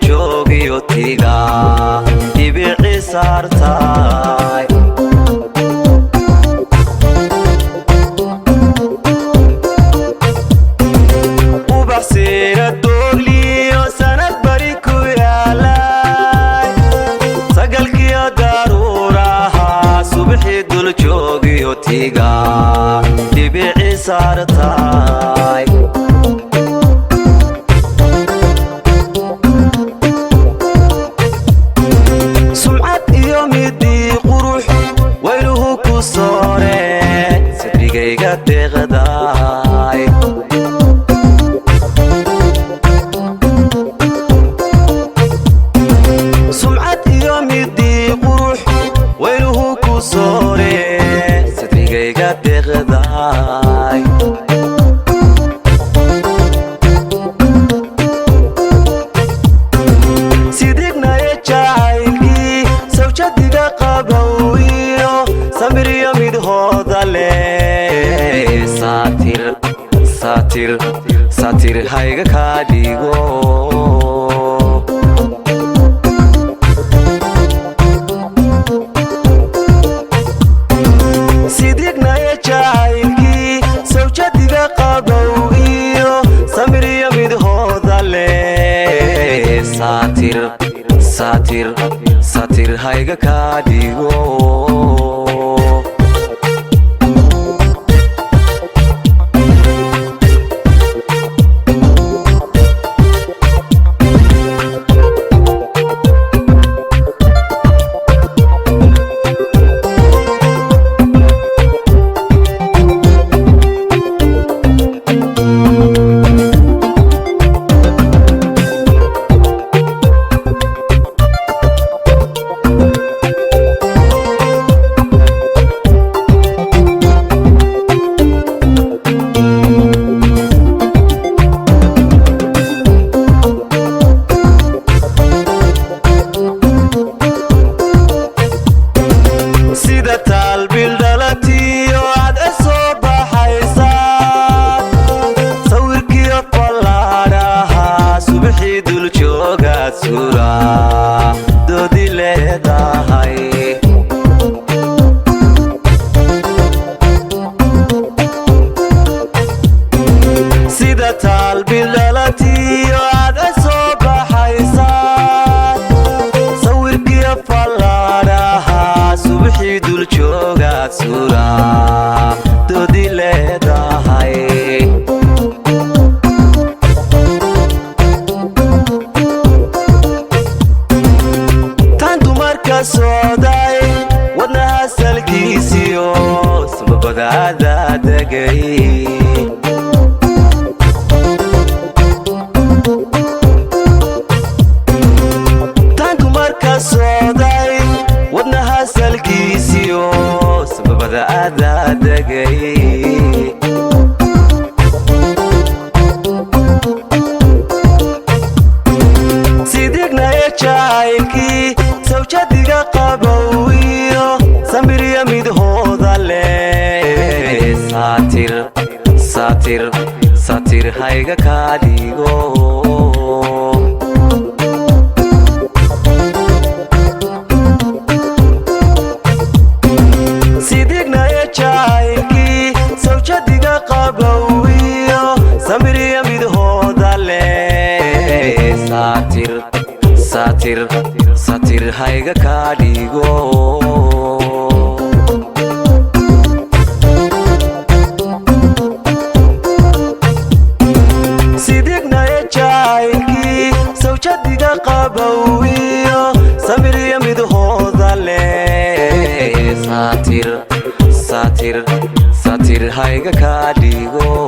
joogiyo tiga dhibici saartay ubaxsiina doogliyo sanad bari ku yaalay sagalkiyo daruuraha subaxii dul joogiyo tiga dhibici saartay deqday sumcad iyo midii qurux weynuhu ku soore sadrigayga deqday sidignaye jacaylkii sawjadiga qabowiyo samiriyo midhooda leh satir hayga kaa dhigo sidignaye jacaylkii sawjadiga qabow iyo samiriyo midhooda leh satir hayga kaa dhigo satir hayga kaa dhigo sidignaye jacaylkii sawjadiga qabowiyo samiriyo midhooda leh satir hayga kaa dhigo qabowiyo samiriyo midhooda leh satir hayga kaa dhigo